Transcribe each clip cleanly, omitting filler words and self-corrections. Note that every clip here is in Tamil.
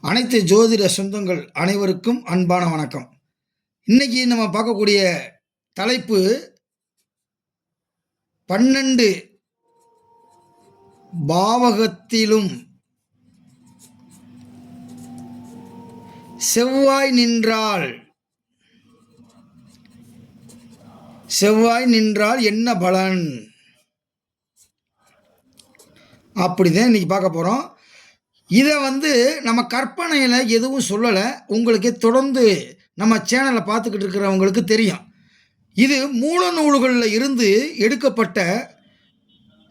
அனைத்து ஜோதிட சொந்தங்கள் அனைவருக்கும் அன்பான வணக்கம். இன்னைக்கு நம்ம பார்க்கக்கூடிய தலைப்பு 12 பாவகத்திலும் செவ்வாய் நின்றால் என்ன பலன் அப்படிதான் இன்னைக்கு பார்க்க போகிறோம். இதை நம்ம கற்பனையில் எதுவும் சொல்லலை. உங்களுக்கு தொடர்ந்து நம்ம சேனலை பார்த்துக்கிட்டு இருக்கிறவங்களுக்கு தெரியும். இது மூல நூல்களில் இருந்து எடுக்கப்பட்ட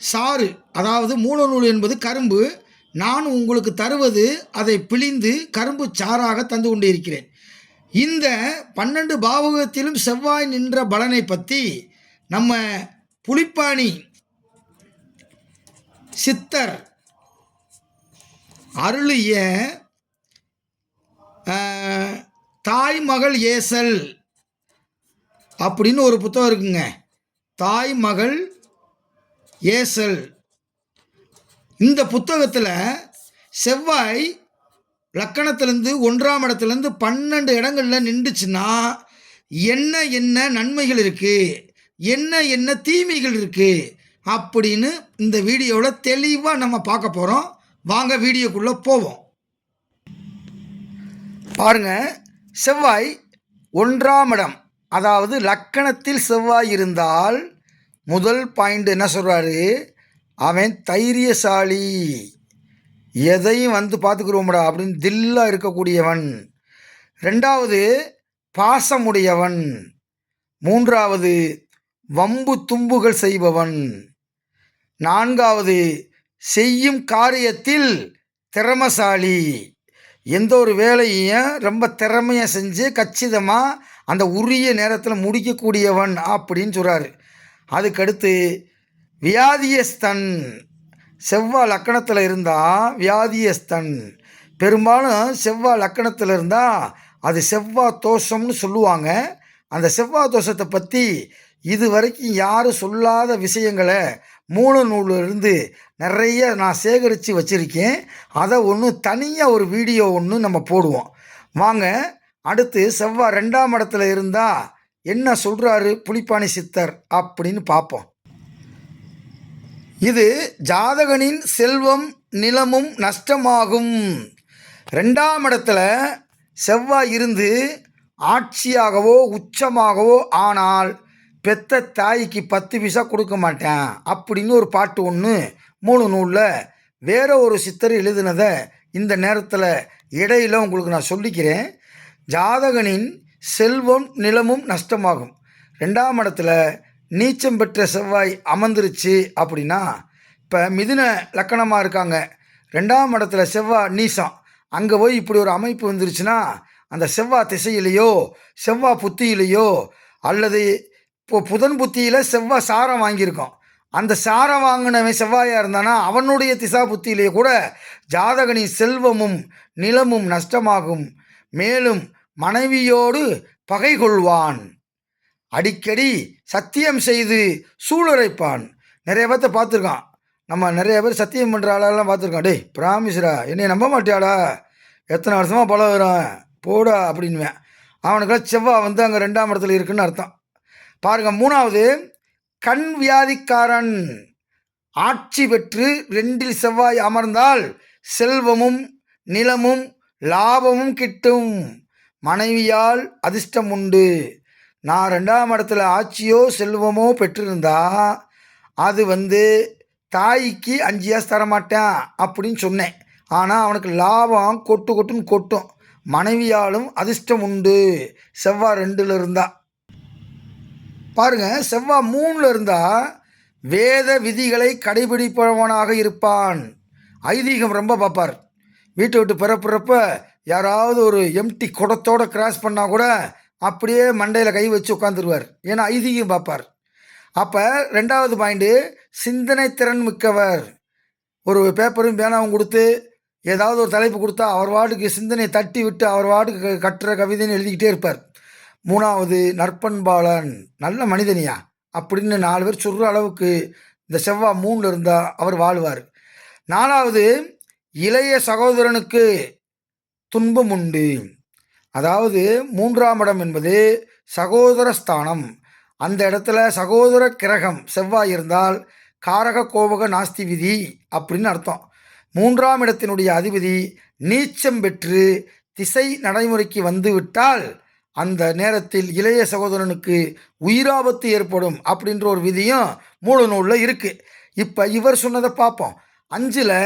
சாறு, அதாவது மூல நூல் என்பது கரும்பு. நான் உங்களுக்கு தருவது அதை பிழிந்து கரும்பு சாறாக தந்து கொண்டிருக்கிறேன். இந்த 12 பாவகத்திலும் செவ்வாய் நின்ற பலனை பற்றி நம்ம புலிப்பாணி சித்தர் அருளிய தாய்மகள் ஏசல் அப்படின்னு ஒரு புத்தகம் இருக்குங்க. தாய்மகள் ஏசல். இந்த புத்தகத்தில் செவ்வாய் லக்கணத்திலேருந்து 1ஆம் இடத்துலேருந்து 12 இடங்களில் நின்றுச்சுன்னா என்ன நன்மைகள் இருக்குது, என்ன தீமைகள் இருக்குது அப்படின்னு இந்த வீடியோவில் தெளிவாக நம்ம பார்க்க போகிறோம். வாங்க வீடியோக்குள்ளே போவோம். பாருங்க, செவ்வாய் 1ஆம் இடம், அதாவது லக்கணத்தில் செவ்வாய் இருந்தால் முதல் பாயிண்ட் என்ன சொல்கிறாரு, அவன் தைரியசாலி, எதையும் பார்த்துக்குருவோம்டா அப்படின்னு தில்லாக இருக்கக்கூடியவன். 2வது பாசமுடையவன். 3வது வம்பு தும்புகள் செய்பவன். 4வது செய்யும் காரியத்தில் திறமசாலி, எந்த ஒரு வேலையும் ரொம்ப திறமையாக செஞ்சு கச்சிதமாக அந்த உரிய நேரத்தில் முடிக்கக்கூடியவன் அப்படின்னு சொல்கிறாரு. அதுக்கடுத்து வியாதியஸ்தன். செவ்வாய் லக்கணத்தில் இருந்தால் வியாதியஸ்தன். பெரும்பாலும் செவ்வாய் லக்கணத்தில் இருந்தால் அது செவ்வாய் தோஷம்னு சொல்லுவாங்க. அந்த செவ்வாய் தோஷத்தை பற்றி இது வரைக்கும் யாரும் சொல்லாத விஷயங்களை மூல நூலிலிருந்து நிறைய நான் சேகரித்து வச்சுருக்கேன். அதை தனியாக ஒரு வீடியோ நம்ம போடுவோம். வாங்க, அடுத்து செவ்வாய் 2ஆம் இடத்துல இருந்தால் என்ன சொல்கிறாரு புலிப்பாணி சித்தர் அப்படின்னு பார்ப்போம். இது ஜாதகனின் செல்வம் நிலமும் நஷ்டமாகும். 2ஆம் இடத்துல செவ்வாய் இருந்து ஆட்சியாகவோ உச்சமாகவோ ஆனால் பெத்த தாய்க்கு 10 பைசா கொடுக்க மாட்டேன் அப்படின்னு ஒரு பாட்டு மூல நூலில் வேற ஒரு சித்தர் எழுதினதை இந்த நேரத்தில் இடையில் உங்களுக்கு நான் சொல்லிக்கிறேன். ஜாதகனின் செல்வம் நிலமும் நஷ்டமாகும். 2ஆம் இடத்துல நீச்சம் பெற்ற செவ்வாய் அமர்ந்துருச்சு அப்படின்னா, இப்போ மிதுன லக்கணமாக இருக்காங்க, 2ஆம் இடத்துல செவ்வாய் நீசம், அங்கே போய் இப்படி ஒரு அமைப்பு வந்துருச்சுன்னா அந்த செவ்வாய் திசையிலையோ செவ்வாய் புத்தியிலையோ அல்லது இப்போ புதன் புத்தியில் செவ்வாய் சாரம் வாங்கியிருக்கோம், அந்த சாரம் வாங்கினவன் செவ்வாயாக இருந்தானா அவனுடைய திசா புத்தியிலே கூட ஜாதகனின் செல்வமும் நிலமும் நஷ்டமாகும். மேலும் மனைவியோடு பகை கொள்வான். அடிக்கடி சத்தியம் செய்து சூளுரைப்பான். நிறைய பேர்த்த பார்த்துருக்கான். நம்ம நிறைய பேர் சத்தியம் பண்ணுற ஆளெல்லாம் பார்த்துருக்கான். டேய் பிராமிஸ்ரா, என்னை நம்ப மாட்டியாடா, எத்தனை வருஷமாக பழகுறான் போடா அப்படின்வேன். அவனுக்கெல்லாம் செவ்வாய் அங்கே 2ஆம் இடத்துல இருக்குன்னு அர்த்தம். பாருங்க, 3வது கண் வியாதிக்காரன். ஆட்சி பெற்று 2இல் செவ்வாய் அமர்ந்தால் செல்வமும் நிலமும் லாபமும் கிட்டும். மனைவியால் அதிர்ஷ்டம் உண்டு. நான் 2ஆம் இடத்துல ஆட்சியோ செல்வமோ பெற்றிருந்தா அது தாய்க்கு 5 காசு தரமாட்டேன் அப்படின்னு சொன்னேன். ஆனால் அவனுக்கு லாபம் கொட்டுன்னு கொட்டும். மனைவியாலும் அதிர்ஷ்டம் உண்டு செவ்வாய் 2ல் இருந்தா. பாருங்கள், செவ்வாய் 3ல் இருந்தால் வேத விதிகளை கடைபிடிப்பவனாக இருப்பான். ஐதீகம் ரொம்ப பார்ப்பார். வீட்டை விட்டு பிறப்புறப்ப யாராவது ஒரு எம்டி குடத்தோடு கிராஸ் பண்ணால் கூட அப்படியே மண்டையில் கை வச்சு உட்காந்துருவார். ஏன்னா ஐதீகம் பார்ப்பார். அப்போ 2வது பாயிண்ட்டு சிந்தனை திறன் மிக்கவர். ஒரு பேப்பரும் பேனாவும் கொடுத்து ஏதாவது ஒரு தலைப்பு கொடுத்தா அவர் வார்டுக்கு சிந்தனை தட்டி விட்டு அவர் வார்டுக்கு கட்டுற கவிதைன்னு எழுதிக்கிட்டே இருப்பார். 3வது நற்பண்பாளன், நல்ல மனிதனியா அப்படின்னு 4 பேர் சொல்கிற அளவுக்கு இந்த செவ்வாய் 3ல் இருந்தால் அவர் வாழ்வார். 4வது இளைய சகோதரனுக்கு துன்பம் உண்டு. அதாவது 3ஆம் இடம் என்பது சகோதர ஸ்தானம். அந்த இடத்துல சகோதர கிரகம் செவ்வாய் இருந்தால் காரக கோபக நாஸ்தி விதி அப்படின்னு அர்த்தம். 3ஆம் இடத்தினுடைய அதிபதி நீச்சம் பெற்று திசை நடைமுறைக்கு வந்துவிட்டால் அந்த நேரத்தில் இளைய சகோதரனுக்கு உயிராபத்து ஏற்படும் அப்படின்ற ஒரு விதியும் மூல நூலில் இருக்குது. இப்போ இவர் சொன்னதை பார்ப்போம். 5ல்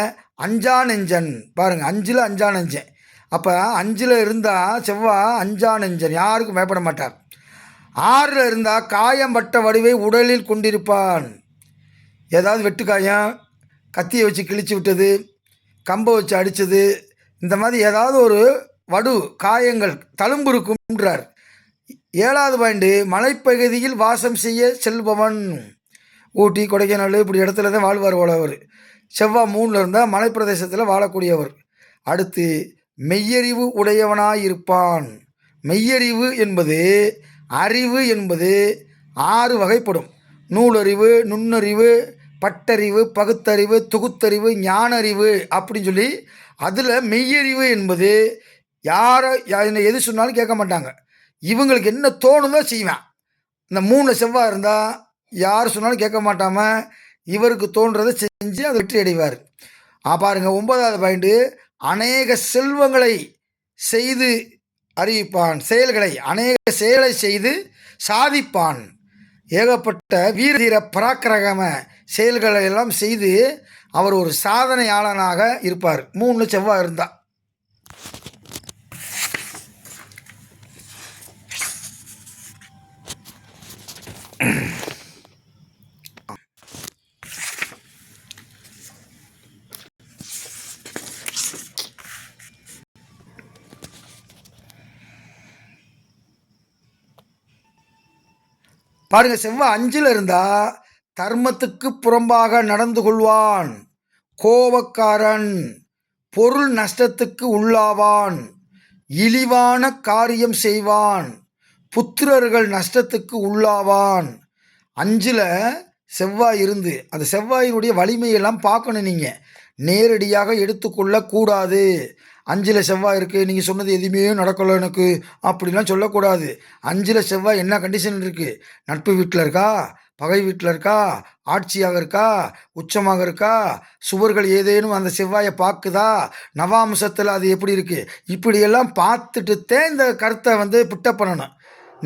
அஞ்சா நெஞ்சன் பாருங்கள், 5ல் அஞ்சா நெஞ்சன். அப்போ 5ல் இருந்தால் செவ்வாய் அஞ்சா நெஞ்சன், யாருக்கும் பயப்பட மாட்டார். 6ல் இருந்தால் காயம் பட்ட வடிவை உடலில் கொண்டிருப்பான். ஏதாவது வெட்டுக்காயம், கத்தியை வச்சு கிழிச்சு விட்டது, கம்பை வச்சு அடித்தது, இந்த மாதிரி ஏதாவது ஒரு வடு காயங்கள் தழும்பு இருக்கும்ன்றார். 7வது பாயிண்ட், மலைப்பகுதியில் வாசம் செய்ய செல்பவன். ஊட்டி கொடைக்கானல் இப்படி இடத்துல தான் வாழ்வார் போலவர். செவ்வாய் 3ல் இருந்தால் மலைப்பிரதேசத்தில் வாழக்கூடியவர். அடுத்து மெய்யறிவு உடையவனாயிருப்பான். மெய்யறிவு என்பது அறிவு என்பது 6 வகைப்படும். நூலறிவு, நுண்ணறிவு, பட்டறிவு, பகுத்தறிவு, தொகுத்தறிவு, ஞானறிவு அப்படின்னு சொல்லி அதில் மெய்யறிவு என்பது யாரை எது சொன்னாலும் கேட்க மாட்டாங்க. இவங்களுக்கு என்ன தோணுதோ செய்வேன். இந்த 3 செவ்வாய் இருந்தால் யார் சொன்னாலும் கேட்க மாட்டாமல் இவருக்கு தோன்றதை செஞ்சு அதை வெற்றி அடைவார். பாருங்கள் 9வது பாயிண்ட்டு, அநேக செல்வங்களை செய்து அறிவிப்பான். செயல்களை அநேக செயலை செய்து சாதிப்பான். ஏகப்பட்ட வீரதீர பராக்கிரம செயல்களை எல்லாம் செய்து அவர் ஒரு சாதனையாளனாக இருப்பார். 3 செவ்வாய் இருந்தால். பாருங்க, செவ்வாய் 5ல் இருந்தால் தர்மத்துக்கு புறம்பாக நடந்து கொள்வான், கோபக்காரன், பொருள் நஷ்டத்துக்கு உள்ளாவான், இழிவான காரியம் செய்வான், புத்திரர்கள் நஷ்டத்துக்கு உள்ளாவான். 5ல் செவ்வாய் இருந்து அந்த செவ்வாயினுடைய வலிமையெல்லாம் பார்க்கணும். நீங்கள் நேரடியாக எடுத்துக்கொள்ளக்கூடாது. 5ல் செவ்வாய் இருக்குது, நீங்கள் சொன்னது எதுவுமே நடக்கலை எனக்கு அப்படிலாம் சொல்லக்கூடாது. 5ல் செவ்வாய் என்ன கண்டிஷன் இருக்குது? நட்பு வீட்டில் இருக்கா, பகை வீட்டில் இருக்கா, ஆட்சியாக இருக்கா, உச்சமாக இருக்கா, சுவர்கள் ஏதேனும் அந்த செவ்வாயை பார்க்குதா, நவாம்சத்தில் அது எப்படி இருக்குது, இப்படியெல்லாம் பார்த்துட்டு இந்த கருத்தை பிட்டப் பண்ணணும்.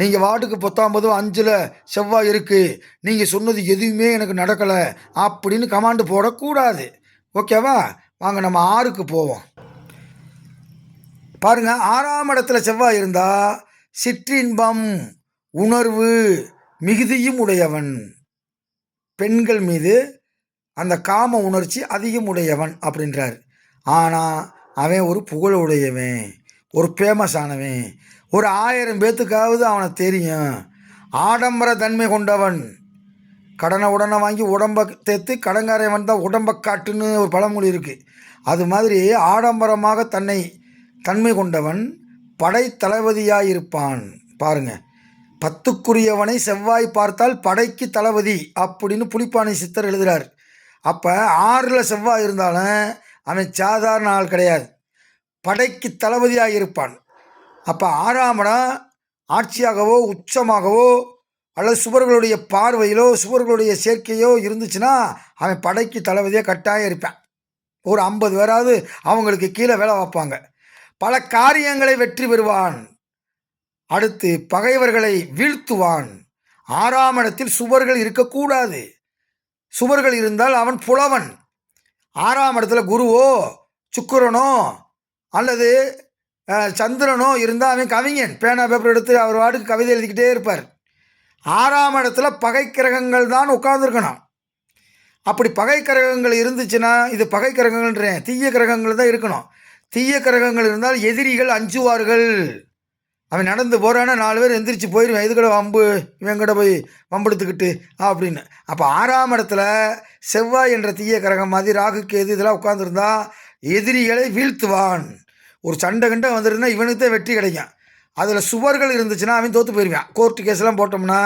நீங்கள் வார்டுக்கு 19 5ல் செவ்வாய் இருக்குது, நீங்கள் சொன்னது எதுவுமே எனக்கு நடக்கலை அப்படின்னு கமாண்டு போடக்கூடாது. ஓகேவா? வாங்க நம்ம 6க்கு போவோம். பாருங்கள், 6ஆம் இடத்துல செவ்வாய் இருந்தால் சிற்றின்பம் உணர்வு மிகுதியும் உடையவன். பெண்கள் மீது அந்த காம உணர்ச்சி அதிகம் உடையவன் அப்படின்றார். ஆனால் அவன் ஒரு புகழ் உடையவன், ஒரு ஃபேமஸ் ஆனவன், ஒரு 1000 பேத்துக்காவது அவனை தெரியும். ஆடம்பர தன்மை கொண்டவன். கடனை உடனே வாங்கி உடம்பை தேர்த்து கடங்காரன் வந்தால் உடம்பை காட்டுன்னு ஒரு பழமொழி இருக்குது. அது மாதிரி ஆடம்பரமாக தன்மை கொண்டவன் படை தளபதியாயிருப்பான். பாருங்கள், 10க்குரியவனை செவ்வாய் பார்த்தால் படைக்கு தளபதி அப்படின்னு புலிப்பாணி சித்தர் எழுதுகிறார். அப்போ 6ல் செவ்வாய் இருந்தாலும் அவன் சாதாரண ஆள் கிடையாது, படைக்கு தளபதியாக இருப்பான். அப்போ 6ஆம் இடம் ஆட்சியாகவோ உச்சமாகவோ அல்லது சுவர்களுடைய பார்வையிலோ சுவர்களுடைய சேர்க்கையோ இருந்துச்சுன்னா அவன் படைக்கு தளபதியாக கட்டாயம் இருப்பான். ஒரு 50 பேராவது அவங்களுக்கு கீழே வேலை வைப்பாங்க. பல காரியங்களை வெற்றி பெறுவான். அடுத்து பகைவர்களை வீழ்த்துவான். 6ஆம் இடத்தில் சுவர்கள் இருக்கக்கூடாது. சுவர்கள் இருந்தால் அவன் புலவன். 6ஆம் இடத்துல குருவோ சுக்கிரனோ அல்லது சந்திரனோ இருந்தால் அவன் கவிஞன். பேனா பேப்பர் எடுத்து அவர் வாட்டுக்கு கவிதை எழுதிக்கிட்டே இருப்பார். 6ஆம் இடத்துல பகை கிரகங்கள் தான் உட்கார்ந்துருக்கணும். அப்படி பகை கிரகங்கள் இருந்துச்சுன்னா, இது பகை கிரகங்கள்ன்றேன், தீய கிரகங்கள் தான் இருக்கணும். தீய கிரகங்கள் இருந்தால் எதிரிகள் அஞ்சுவார்கள். அவன் நடந்து போகிறான்னா 4 பேர் எந்திரிச்சு போயிடுவேன், இது கூட வம்பு, இவன் கூட போய் வம்பெடுத்துக்கிட்டு அப்படின்னு. அப்போ 6ஆம் இடத்துல செவ்வாய் என்ற தீய கிரகம் மாதிரி ராகு கேது இதெல்லாம் உட்காந்துருந்தா எதிரிகளை வீழ்த்துவான். ஒரு சண்டை கண்டை வந்துருந்தா இவனுக்கு தான் வெற்றி கிடைக்கும். அதில் சுவர்கள் இருந்துச்சுன்னா அவன் தோற்று போயிடுவான். கோர்ட்டு கேஸ்லாம் போட்டோம்னா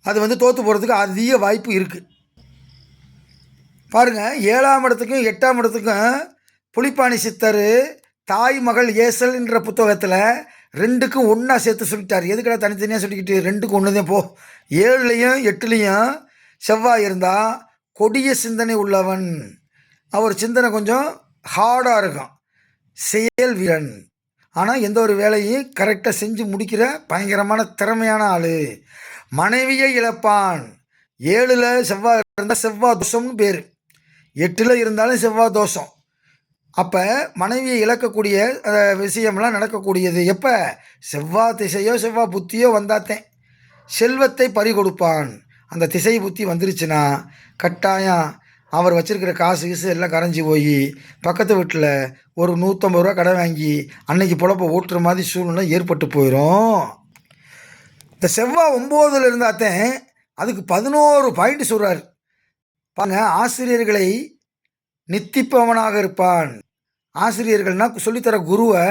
அது தோற்று போகிறதுக்கு அதிக வாய்ப்பு இருக்குது. பாருங்கள், 7ஆம் இடத்துக்கும் 8ஆம் இடத்துக்கும் புலிப்பாணி சித்தர் தாய் மகள் ஏசல் என்ற புத்தகத்தில் ரெண்டுக்கும் ஒன்றா சேர்த்து சொல்லிட்டார். எதுக்கடா தனித்தனியாக சொல்லிக்கிட்டு, ரெண்டுக்கும் ஒன்று தான் போ. 7லையும் 8லையும் செவ்வாய் இருந்தால் கொடிய சிந்தனை உள்ளவன், அவர் சிந்தனை கொஞ்சம் ஹார்டாக இருக்கும், செயல் வீரன், ஆனால் எந்த ஒரு வேலையும் கரெக்டாக செஞ்சு முடிக்கிற பயங்கரமான திறமையான ஆள். மனைவியை இழப்பான். 7ல் செவ்வாய் இருந்தால் செவ்வாய் தோஷம்னு பேர், 8ல் இருந்தாலும் செவ்வாய் தோஷம். அப்போ மனைவியை இழக்கக்கூடிய விஷயம்லாம் நடக்கக்கூடியது எப்போ? செவ்வாய் திசையோ செவ்வாய் புத்தியோ வந்தாத்தேன். செல்வத்தை பறிகொடுப்பான். அந்த திசை புத்தி வந்துருச்சுன்னா கட்டாயம் அவர் வச்சுருக்கிற காசு கீசு எல்லாம் கரைஞ்சி போய் பக்கத்து வீட்டில் ஒரு 150 ரூபா கடன் வாங்கி அன்னைக்கு பொழப்ப ஓட்டுற மாதிரி சூழ்நிலை ஏற்பட்டு போயிடும். இந்த செவ்வாய் 9ல் இருந்தாத்தேன் அதுக்கு 11 பாயிண்ட் சொல்கிறார் பாருங்க. ஆசிரியர்களை நித்திப்பவனாக இருப்பான். ஆசிரியர்கள்னால் சொல்லித்தர குருவை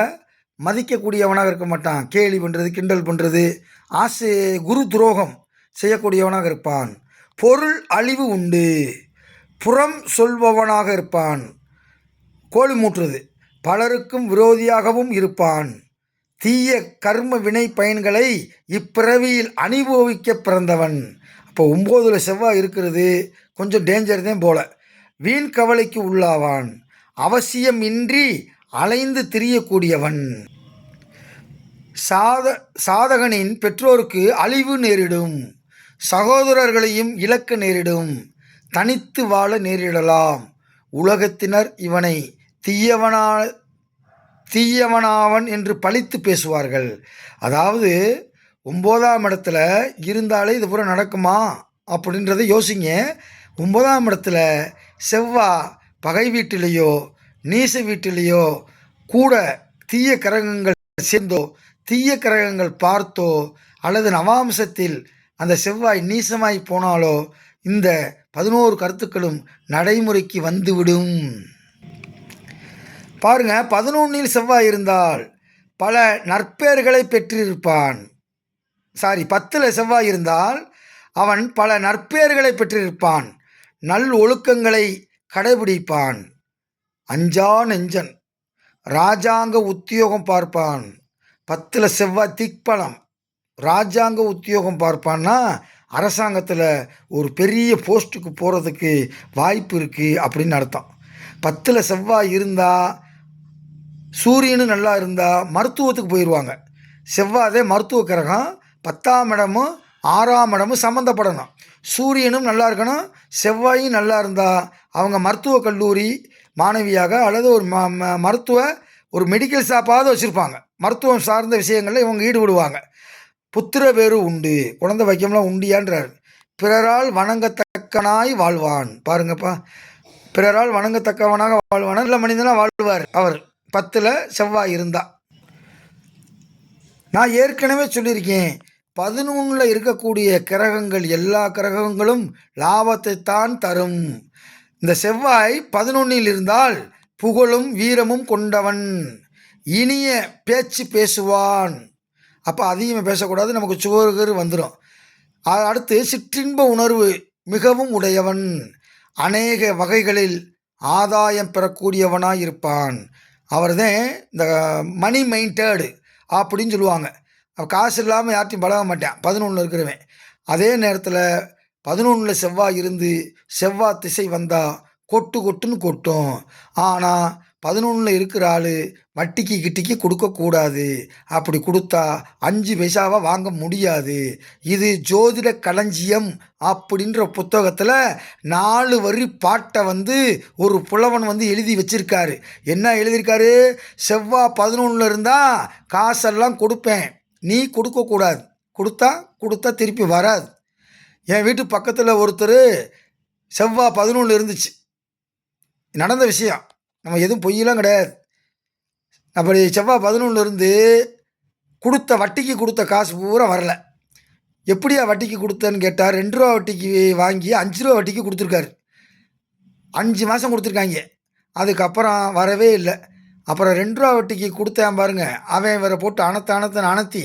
மதிக்கக்கூடியவனாக இருக்க மாட்டான். கேலி பண்ணுறது, கிண்டல் பண்ணுறது, குரு துரோகம் செய்யக்கூடியவனாக இருப்பான். பொருள் அழிவு உண்டு. புறம் சொல்பவனாக இருப்பான். கோழி மூட்டுறது. பலருக்கும் விரோதியாகவும் இருப்பான். தீய கர்ம வினை பயன்களை இப்பிறவியில் அனுபவிக்க பிறந்தவன். அப்போ 9ல் செவ்வாய் இருக்கிறது கொஞ்சம் டேஞ்சர் தான் போல. வீண் கவலைக்கு உள்ளாவான். அவசியமின்றி அலைந்து திரியக்கூடியவன். சாதகனின் பெற்றோருக்கு அழிவு நேரிடும். சகோதரர்களையும் இழக்க நேரிடும். தனித்து வாழ நேரிடலாம். உலகத்தினர் இவனை தீயவனாவன் என்று பழித்து பேசுவார்கள். அதாவது 9ஆம் இடத்துல இருந்தாலே இது பூரா நடக்குமா அப்படின்றத யோசிங்க. 9ஆம் இடத்துல செவ்வாய் பகை வீட்டிலேயோ நீச வீட்டிலேயோ கூட தீய கிரகங்கள் சேர்ந்தோ தீய கிரகங்கள் பார்த்தோ அல்லது நவாம்சத்தில் அந்த செவ்வாய் நீசமாய் போனாலோ இந்த 11 கருத்துக்களும் நடைமுறைக்கு வந்துவிடும். பாருங்க, 11ல் செவ்வாய் இருந்தால் பல நற்பெயர்களை பெற்றிருப்பான். 10ல் செவ்வாய் இருந்தால் அவன் பல நற்பெயர்களை பெற்றிருப்பான். நல் ஒழுக்கங்களை கடைபிடிப்பான். அஞ்சா நெஞ்சன். இராஜாங்க உத்தியோகம் பார்ப்பான். 10ல் செவ்வாய் திக்பலம். இராஜாங்க உத்தியோகம் பார்ப்பான்னா அரசாங்கத்தில் ஒரு பெரிய போஸ்ட்டுக்கு போகிறதுக்கு வாய்ப்பு இருக்குது அப்படின்னு அர்த்தம். 10ல் செவ்வாய் இருந்தால், சூரியனும் நல்லா இருந்தால் மருத்துவத்துக்கு போயிடுவாங்க. செவ்வாதே மருத்துவ கிரகம். 10ஆம் இடமும் 6ஆம் இடமும் சம்மந்தப்படணும். சூரியனும் நல்லா இருக்கணும், செவ்வாயும் நல்லா இருந்தால் அவங்க மருத்துவக் கல்லூரி மாணவியாக அல்லது ஒரு ஒரு மெடிக்கல் ஷாப்பாவது வச்சுருப்பாங்க. மருத்துவம் சார்ந்த விஷயங்களில் இவங்க ஈடுபடுவாங்க. புத்திர பேரு உண்டு. குழந்தை வைக்கம்லாம் உண்டியான்றார். பிறரால் வணங்கத்தக்கனாய் வாழ்வான். பாருங்கப்பா, பிறரால் வணங்கத்தக்கவனாக வாழ்வான். நல்ல மனிதனாக வாழ்வார் அவர் 10ல் செவ்வாய் இருந்தால். நான் ஏற்கனவே சொல்லியிருக்கேன், 11ல் இருக்கக்கூடிய கிரகங்கள் எல்லா கிரகங்களும் லாபத்தை தான் தரும். இந்த செவ்வாய் 11ல் இருந்தால் புகழும் வீரமும் கொண்டவன். இனிய பேச்சு பேசுவான். அப்போ அதிகமாக பேசக்கூடாது, நமக்கு சுகர் வந்துடும். அடுத்து சிற்றின்ப உணர்வு மிகவும் உடையவன். அநேக வகைகளில் ஆதாயம் பெறக்கூடியவனாக இருப்பான். அவர் தான் இந்த மணி மைண்டடு அப்படின்னு சொல்லுவாங்க. காசு இல்லாமல் யார்ட்டையும் பழக மாட்டேன் 11ல் இருக்கிறவன். அதே நேரத்தில் 11ல் செவ்வாய் இருந்து செவ்வாய் திசை வந்தால் கொட்டுன்னு கொட்டும். ஆனால் 11ல் இருக்கிற ஆள் வட்டிக்கு கிட்டிக்கு கொடுக்கக்கூடாது. அப்படி கொடுத்தா 5 பைசாவை வாங்க முடியாது. இது ஜோதிட களஞ்சியம் அப்படின்ற புத்தகத்தில் 4 வரி பாட்டை ஒரு புலவன் எழுதி வச்சிருக்காரு. என்ன எழுதியிருக்காரு? செவ்வாய் 11ல் இருந்தால் காசெல்லாம் கொடுப்பேன், நீ கொடுக்கக்கூடாது. கொடுத்தா திருப்பி வராது. என் வீட்டு பக்கத்தில் ஒருத்தர் செவ்வாய் 11ல் இருந்துச்சு. நடந்த விஷயம், நம்ம எதுவும் பொய்யெல்லாம் கிடையாது. அப்படி செவ்வாய் 11ல் இருந்து வட்டிக்கு கொடுத்த காசு பூரா வரலை. எப்படியா வட்டிக்கு கொடுத்தேன்னு கேட்டால் 2 ரூபா வட்டிக்கு வாங்கி 5 ரூபா வட்டிக்கு கொடுத்துருக்காரு. 5 மாதம் கொடுத்துருக்காங்க. அதுக்கப்புறம் வரவே இல்லை. அப்புறம் 2 ரூபா வட்டிக்கு கொடுத்தேன் பாருங்க, அவன் வேற போட்டு அணத்தி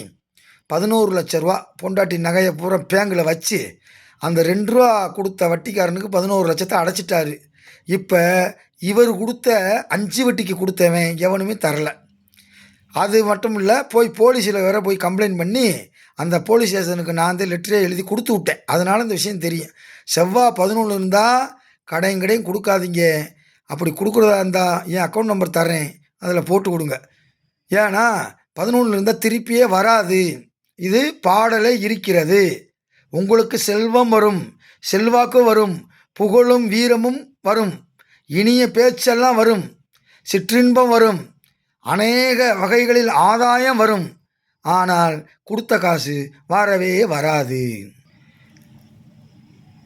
11 லட்ச ரூபா பொண்டாட்டி நகையை பூரா பேங்கில் வச்சு அந்த 2 ரூபா கொடுத்த வட்டிக்காரனுக்கு 11 லட்சத்தை அடைச்சிட்டாரு. இப்போ இவர் கொடுத்த 5 வட்டிக்கு கொடுத்தவன் எவனுமே தரல. அது மட்டும் இல்லை, போய் போலீஸில் வேற போய் கம்ப்ளைண்ட் பண்ணி அந்த போலீஸ் ஸ்டேஷனுக்கு நான் வந்து லெட்டரே எழுதி கொடுத்து விட்டேன். அதனால் இந்த விஷயம் தெரியும். செவ்வாய் 11 இருந்தால் கடையும் கொடுக்காதீங்க. அப்படி கொடுக்குறதா இருந்தால் என் அக்கௌண்ட் நம்பர் தரேன், அதில் போட்டு கொடுங்க. ஏன்னா 11 இருந்தால் திருப்பியே வராது. இது பாடலே இருக்கிறது. உங்களுக்கு செல்வம் வரும், செல்வாக்கு வரும், புகழும் வீரமும் வரும், இனிய பேச்செல்லாம் வரும், சிற்றின்பம் வரும், அநேக வகைகளில் ஆதாயம் வரும். ஆனால் கொடுத்த காசு வரவே வராது.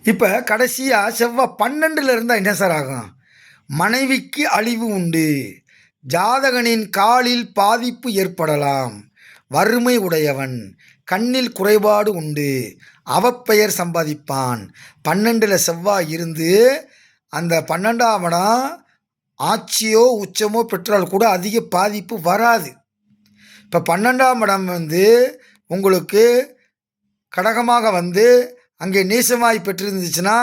இப்போ கடைசியாக செவ்வாய் 12 இருந்தால் என்ன சார் ஆகும்? மனைவிக்கு அழிவு உண்டு, ஜாதகனின் காலில் பாதிப்பு ஏற்படலாம், வறுமை உடையவன், கண்ணில் குறைபாடு உண்டு, அவப்பெயர் சம்பாதிப்பான். 12 செவ்வாய் இருந்து அந்த 12ஆம் இடம் ஆட்சியோ உச்சமோ பெற்றால் கூட அதிக பாதிப்பு வராது. இப்போ 12ஆம் இடம் வந்து உங்களுக்கு கடகமாக வந்து அங்கே நீசமாய் பெற்றிருந்துச்சுன்னா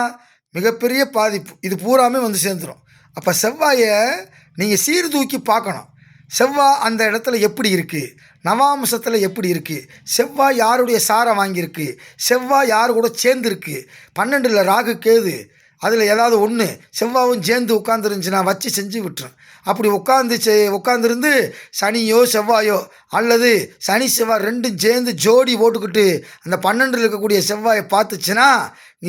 மிகப்பெரிய பாதிப்பு. இது பூராமே வந்து சேர்ந்துடும். அப்போ செவ்வாயை நீங்கள் சீர்தூக்கி பார்க்கணும். செவ்வாய் அந்த இடத்துல எப்படி இருக்குது, நவாம்சத்தில் எப்படி இருக்குது, செவ்வாய் யாருடைய சாரை வாங்கியிருக்கு, செவ்வாய் யார் கூட சேர்ந்துருக்கு, 12 ராகு கேது, அதில் ஏதாவது ஒன்று செவ்வாயும் சேர்ந்து உட்காந்துருந்துச்சுன்னா வச்சு செஞ்சு விட்டுரும். அப்படி உட்காந்துருந்து சனியோ செவ்வாயோ அல்லது சனி செவ்வாய் ரெண்டும் சேர்ந்து ஜோடி போட்டுக்கிட்டு அந்த 12 இருக்கக்கூடிய செவ்வாயை பார்த்துச்சுன்னா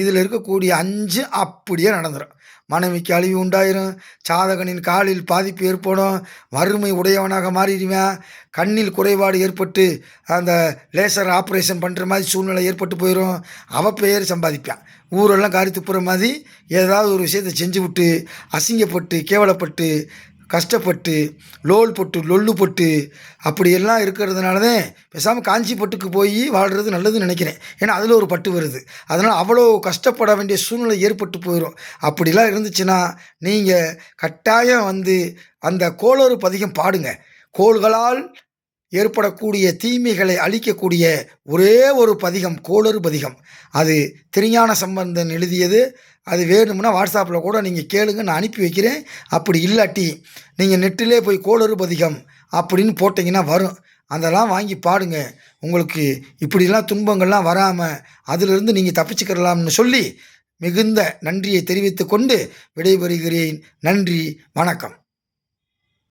இதில் இருக்கக்கூடிய 5 அப்படியே நடந்துடும். மனைவிக்கு அழிவு உண்டாயிரும், ஜாதகனின் காலில் பாதிப்பு ஏற்படும், வறுமை உடையவனாக மாறிடுவேன், கண்ணில் குறைபாடு ஏற்பட்டு அந்த லேசர் ஆப்ரேஷன் பண்ணுற மாதிரி சூழ்நிலை ஏற்பட்டு போயிடும், அவப்பெயர் சம்பாதிப்பான். ஊரெல்லாம் காரி துப்புற மாதிரி ஏதாவது ஒரு விஷயத்தை செஞ்சு விட்டு அசிங்கப்பட்டு கேவலப்பட்டு கஷ்டப்பட்டு லொல்லு போட்டு அப்படியெல்லாம் இருக்கிறதுனால தான் பேசாமல் காஞ்சி பட்டுக்கு போய் வாழ்கிறது நல்லதுன்னு நினைக்கிறேன். ஏன்னா அதில் ஒரு பட்டு வருது. அதனால் அவ்வளோ கஷ்டப்பட வேண்டிய சூழ்நிலை ஏற்பட்டு போயிடும். அப்படிலாம் இருந்துச்சுன்னா நீங்கள் கட்டாயம் வந்து அந்த கோளறு பதிகம் பாடுங்க. கோள்களால் ஏற்படக்கூடிய தீமைகளை அழிக்கக்கூடிய ஒரே ஒரு பதிகம் கோளறு பதிகம். அது திருஞான சம்பந்தன் எழுதியது. அது வேணும்னா வாட்ஸ்அப்பில் கூட நீங்கள் கேளுங்க, நான் அனுப்பி வைக்கிறேன். அப்படி இல்லாட்டி நீங்கள் நெட்டிலே போய் கோளறு பதிகம் அப்படின்னு போட்டிங்கன்னா வரும். அதெல்லாம் வாங்கி பாடுங்க. உங்களுக்கு இப்படிலாம் துன்பங்கள்லாம் வராமல் அதிலிருந்து நீங்கள் தப்பிச்சுக்கிறலாம்னு சொல்லி மிகுந்த நன்றியை தெரிவித்து கொண்டு விடைபெறுகிறேன். நன்றி, வணக்கம்.